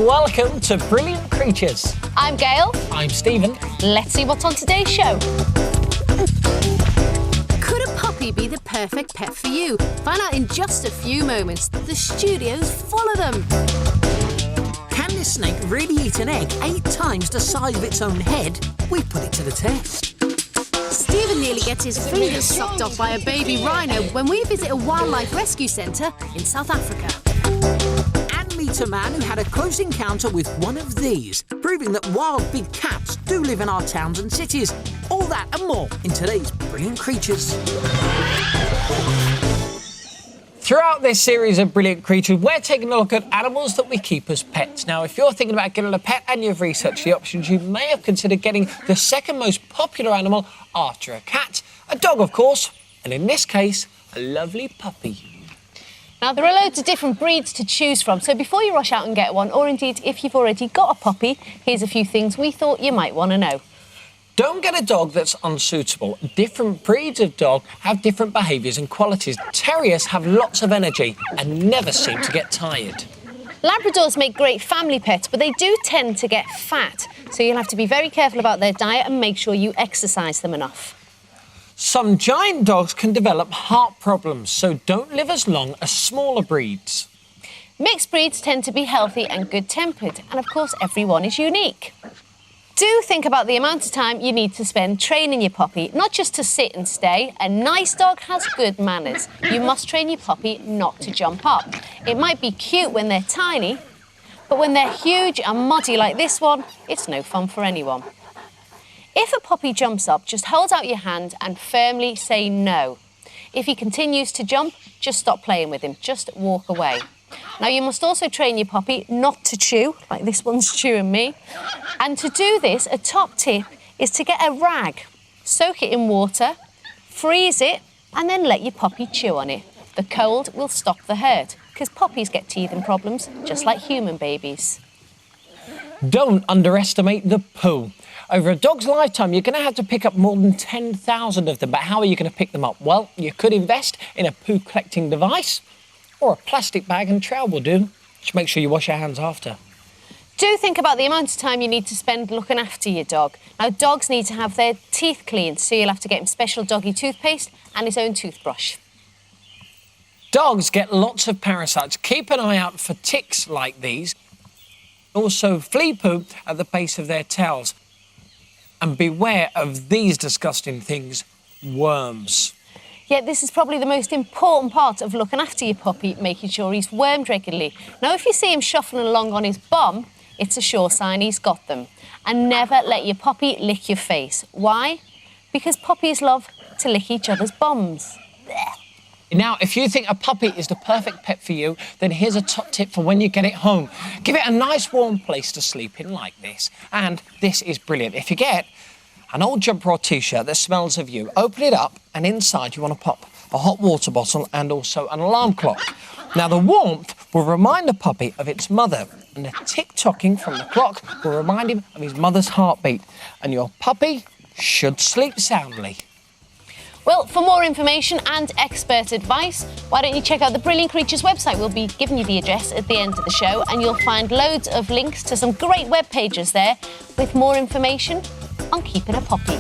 welcome to Brilliant Creatures. I'm Gail. I'm Stephen. Let's see what's on today's show. Could a puppy be the perfect pet for you? Find out in just a few moments. The studio's full of them. Can this snake really eat an egg 8 times the size of its own head? We put it to the test. Stephen nearly gets his fingers sucked off by a baby rhino when we visit a wildlife rescue centre in South Africa. And meet a man who had a close encounter with one of these, proving that wild big cats do live in our towns and cities. All that and more in today's Brilliant Creatures. Throughout this series of Brilliant Creatures, we're taking a look at animals that we keep as pets. Now, if you're thinking about getting a pet and you've researched the options, you may have considered getting the second most popular animal after a cat, a dog, of course, and in this case, a lovely puppy. Now, there are loads of different breeds to choose from, so before you rush out and get one, or indeed if you've already got a puppy, here's a few things we thought you might want to know. Don't get a dog that's unsuitable. Different breeds of dog have different behaviours and qualities. Terriers have lots of energy and never seem to get tired. Labradors make great family pets, but they do tend to get fat, so you'll have to be very careful about their diet and make sure you exercise them enough. Some giant dogs can develop heart problems, so don't live as long as smaller breeds. Mixed breeds tend to be healthy and good-tempered, and of course everyone is unique. Do think about the amount of time you need to spend training your puppy, not just to sit and stay. A nice dog has good manners. You must train your puppy not to jump up. It might be cute when they're tiny, but when they're huge and muddy like this one, it's no fun for anyone. If a puppy jumps up, just hold out your hand and firmly say no. If he continues to jump, just stop playing with him. Just walk away. Now, you must also train your puppy not to chew, like this one's chewing me. And to do this, a top tip is to get a rag, soak it in water, freeze it, and then let your puppy chew on it. The cold will stop the hurt, because puppies get teething problems, just like human babies. Don't underestimate the poo. Over a dog's lifetime, you're going to have to pick up more than 10,000 of them. But how are you going to pick them up? Well, you could invest in a poo collecting device, or a plastic bag and trowel will do. Just make sure you wash your hands after. Do think about the amount of time you need to spend looking after your dog. Now, dogs need to have their teeth cleaned, so you'll have to get him special doggy toothpaste and his own toothbrush. Dogs get lots of parasites. Keep an eye out for ticks like these. Also, flea poo at the base of their tails. And beware of these disgusting things, worms. Yet this is probably the most important part of looking after your puppy, making sure he's wormed regularly. Now, if you see him shuffling along on his bum, it's a sure sign he's got them. And never let your puppy lick your face. Why? Because puppies love to lick each other's bums. Now, if you think a puppy is the perfect pet for you, then here's a top tip for when you get it home. Give it a nice warm place to sleep in like this. And this is brilliant. If you get an old jumper or T-shirt that smells of you, open it up and inside you want to pop a hot water bottle and also an alarm clock. Now, the warmth will remind the puppy of its mother, and the tick-tocking from the clock will remind him of his mother's heartbeat, and your puppy should sleep soundly. Well, for more information and expert advice, why don't you check out the Brilliant Creatures website? We'll be giving you the address at the end of the show, and you'll find loads of links to some great web pages there with more information on keeping a puppy.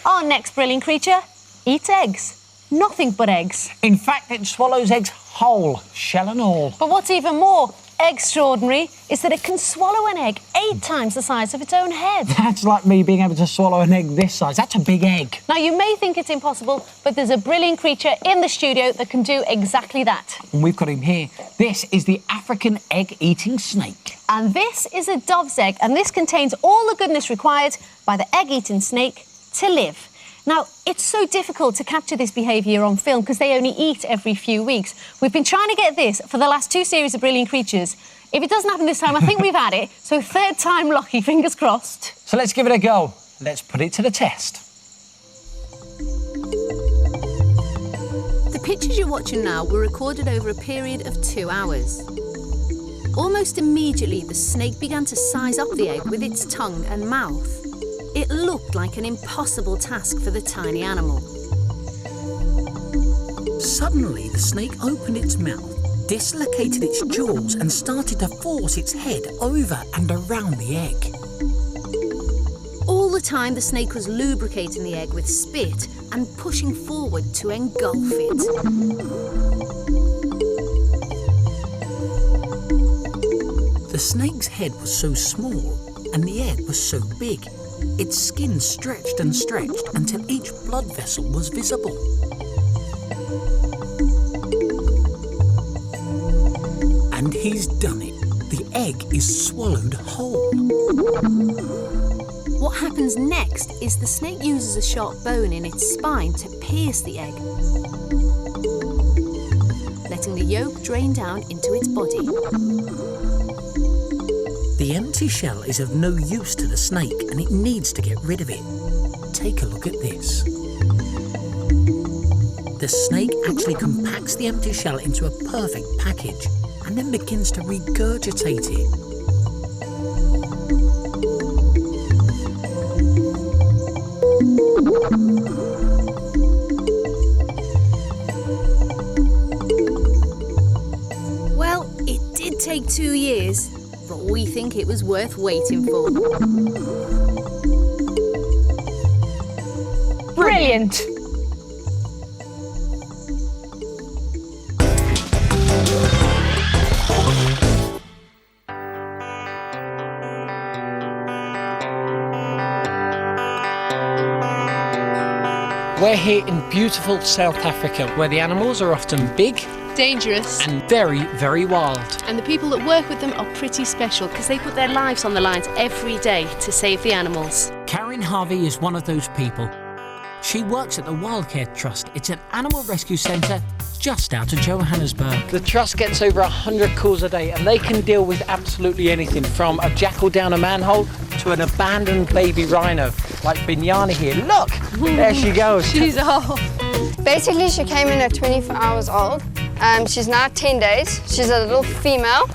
Our next brilliant creature eats eggs. Nothing but eggs. In fact, it swallows eggs whole, shell and all. But what's even more extraordinary is that it can swallow an egg 8 times the size of its own head. That's like me being able to swallow an egg this size. That's a big egg. Now, you may think it's impossible, but there's a brilliant creature in the studio that can do exactly that. And we've got him here. This is the African egg-eating snake. And this is a dove's egg, and this contains all the goodness required by the egg-eating snake to live. Now, it's so difficult to capture this behaviour on film because they only eat every few weeks. We've been trying to get this for the last 2 series of Brilliant Creatures. If it doesn't happen this time, I think we've had it. So 3rd time lucky, fingers crossed. So let's give it a go. Let's put it to the test. The pictures you're watching now were recorded over a period of 2 hours. Almost immediately, the snake began to size up the egg with its tongue and mouth. It looked like an impossible task for the tiny animal. Suddenly, the snake opened its mouth, dislocated its jaws and started to force its head over and around the egg. All the time, the snake was lubricating the egg with spit and pushing forward to engulf it. The snake's head was so small and the egg was so big, its skin stretched and stretched until each blood vessel was visible. And he's done it. The egg is swallowed whole. What happens next is the snake uses a sharp bone in its spine to pierce the egg, letting the yolk drain down into its body. The empty shell is of no use to the snake and it needs to get rid of it. Take a look at this. The snake actually compacts the empty shell into a perfect package and then begins to regurgitate it. Well, it did take 2 years, but we think it was worth waiting for. Brilliant. We're here in beautiful South Africa, where the animals are often big Dangerous. and very, very wild. And the people that work with them are pretty special because they put their lives on the lines every day to save the animals. Karen Harvey is one of those people. She works at the Wildcare Trust. It's an animal rescue centre just out of Johannesburg. The Trust gets over 100 calls a day and they can deal with absolutely anything, from a jackal down a manhole to an abandoned baby rhino, like Binyani here. Look, there she goes. She's off. Basically, she came in at 24 hours old. She's now 10 days. She's a little female.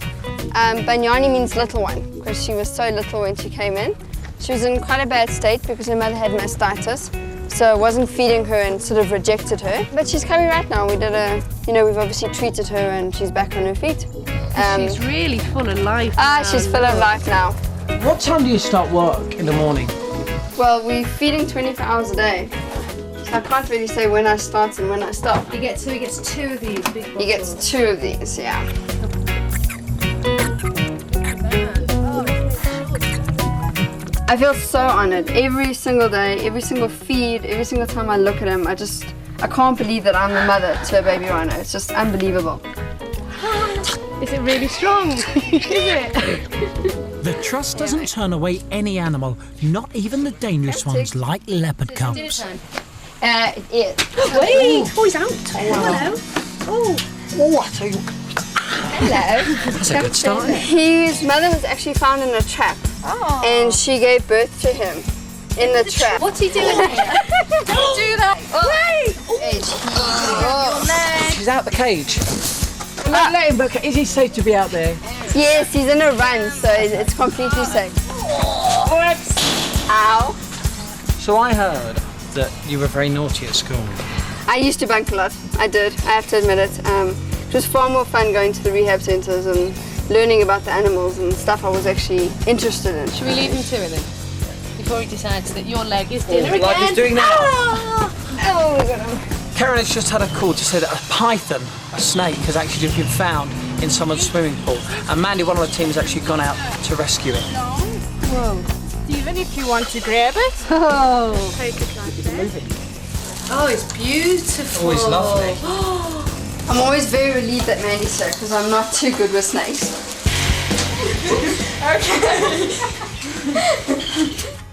Banyani means little one, because she was so little when she came in. She was in quite a bad state because her mother had mastitis, so I wasn't feeding her and sort of rejected her. But she's coming right now. We did we've obviously treated her and she's back on her feet. She's really full of life. She's full of life now. What time do you start work in the morning? Well, we're feeding 24 hours a day. So I can't really say when I start and when I stop. He gets 2 of these big He gets 2 of these, yeah. I feel so honoured. Every single day, every single feed, every single time I look at him, I can't believe that I'm the mother to a baby rhino. It's just unbelievable. Is it really strong? Is it? The Trust doesn't turn away any animal, not even the dangerous ones like leopard cubs. It is. Wait! Oh, he's out. Hello. Oh. What? Hello. That's a good start. His mother was actually found in a trap, and she gave birth to him in the trap. What's he doing here? Don't do that. Wait! She's out the cage. Let him, but is he safe to be out there? Yes, he's in a run, so it's completely safe. Ow. So I heard that you were very naughty at school. I used to bunk a lot. I did. I have to admit it. It was far more fun going to the rehab centres and learning about the animals and stuff I was actually interested in. Should we leave him to it then? Before he decides that your leg is dinner again? Like he's doing now. Oh, my God. Karen has just had a call to say that a python, a snake, has actually been found in someone's swimming pool. And Mandy, one of the team, has actually gone out to rescue it. Whoa. Stephen, if you want to grab it. Oh. Take it like that. Oh, it's beautiful. Oh, it's lovely. I'm always very relieved that Mandy's here because I'm not too good with snakes.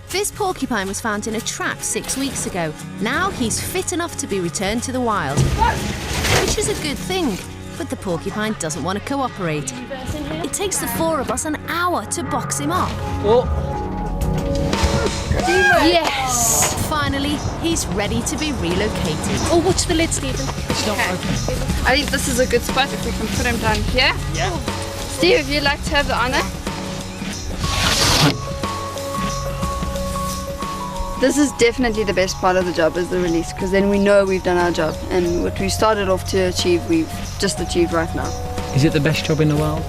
This porcupine was found in a trap 6 weeks ago. Now he's fit enough to be returned to the wild, which is a good thing. But the porcupine doesn't want to cooperate. It takes the 4 of us an hour to box him up. Oh. Yes! Finally, he's ready to be relocated. Oh, watch the lid, Stephen. It's not open. I think this is a good spot if we can put him down here. Yeah. Steve, if you'd like to have the honour. This is definitely the best part of the job, is the release, because then we know we've done our job, and what we started off to achieve, we've just achieved right now. Is it the best job in the world?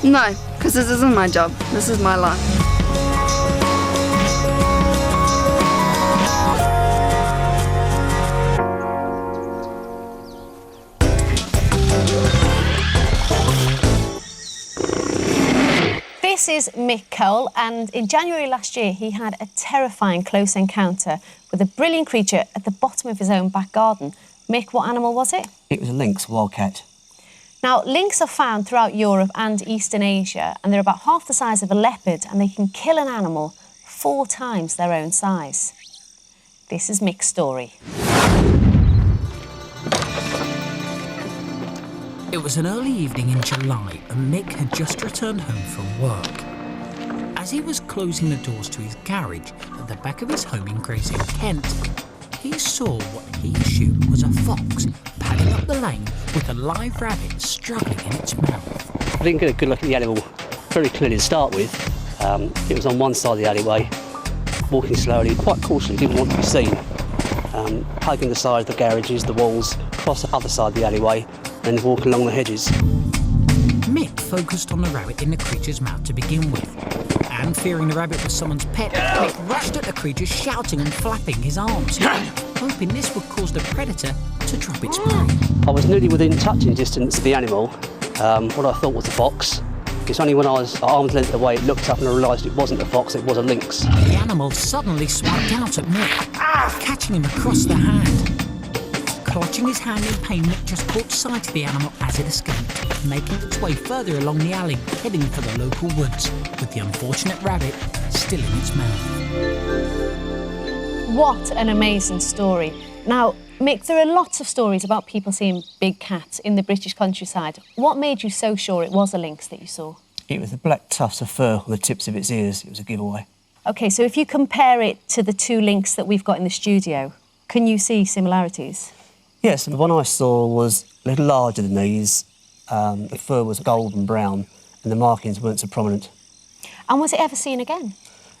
No, because this isn't my job. This is my life. This is Mick Cole, and in January last year he had a terrifying close encounter with a brilliant creature at the bottom of his own back garden. Mick, what animal was it? It was a lynx, wildcat. Now, lynx are found throughout Europe and Eastern Asia, and they're about half the size of a leopard, and they can kill an animal 4 times their own size. This is Mick's story. It was an early evening in July and Mick had just returned home from work. As he was closing the doors to his garage at the back of his home in Grays in Kent, he saw what he assumed was a fox padding up the lane with a live rabbit struggling in its mouth. I didn't get a good look at the animal very clearly to start with. It was on one side of the alleyway, walking slowly, quite cautiously, didn't want to be seen. Hugging the sides of the garages, the walls, across the other side of the alleyway, and walking along the hedges. Mick focused on the rabbit in the creature's mouth to begin with. And fearing the rabbit was someone's pet, Mick rushed at the creature shouting and flapping his arms, hoping this would cause the predator to drop its prey. I was nearly within touching distance of the animal, what I thought was a fox. It's only when I was at arm's length away, it looked up and I realised it wasn't a fox, it was a lynx. The animal suddenly swiped out at Mick, catching him across the hand. Clutching his hand in pain, Mick just caught sight of the animal as it escaped, making its way further along the alley, heading for the local woods, with the unfortunate rabbit still in its mouth. What an amazing story. Now, Mick, there are lots of stories about people seeing big cats in the British countryside. What made you so sure it was a lynx that you saw? It was the black tufts of fur on the tips of its ears. It was a giveaway. OK, so if you compare it to the 2 lynx that we've got in the studio, can you see similarities? Yes, the one I saw was a little larger than these. The fur was gold and brown, and the markings weren't so prominent. And was it ever seen again?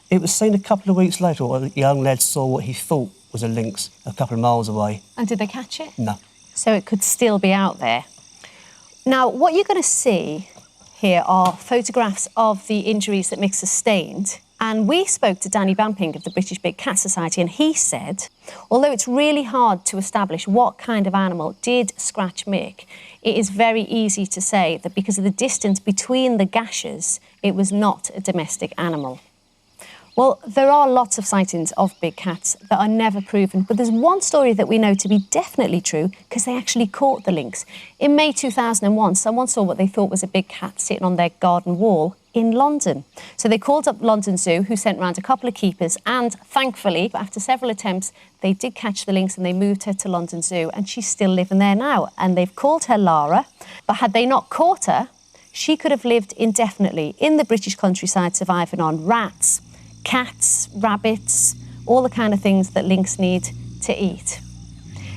It was seen a couple of weeks later. A young lad saw what he thought was a lynx a couple of miles away. And did they catch it? No. So it could still be out there. Now, what you're going to see here are photographs of the injuries that Mick sustained. And we spoke to Danny Bamping of the British Big Cat Society, and he said, although it's really hard to establish what kind of animal did scratch Mick, it is very easy to say that because of the distance between the gashes, it was not a domestic animal. Well, there are lots of sightings of big cats that are never proven, but there's one story that we know to be definitely true because they actually caught the lynx. In May 2001, someone saw what they thought was a big cat sitting on their garden wall in London. So they called up London Zoo, who sent round a couple of keepers, and thankfully, after several attempts, they did catch the lynx and they moved her to London Zoo, and she's still living there now. And they've called her Lara, but had they not caught her, she could have lived indefinitely in the British countryside, surviving on rats, cats, rabbits, all the kind of things that lynx need to eat.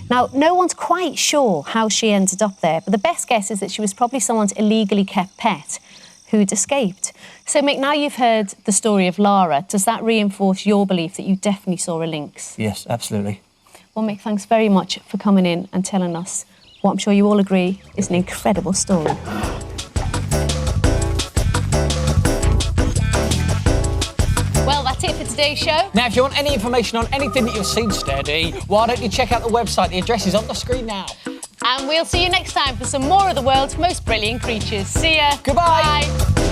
Now, no one's quite sure how she ended up there, but the best guess is that she was probably someone's illegally kept pet who'd escaped. So, Mick, now you've heard the story of Lara, does that reinforce your belief that you definitely saw a lynx? Yes, absolutely. Well, Mick, thanks very much for coming in and telling us what I'm sure you all agree is an incredible story. Well, that's it for today's show. Now, if you want any information on anything that you've seen, Steady, why don't you check out the website? The address is on the screen now. And we'll see you next time for some more of the world's most brilliant creatures. See ya. Goodbye. Bye.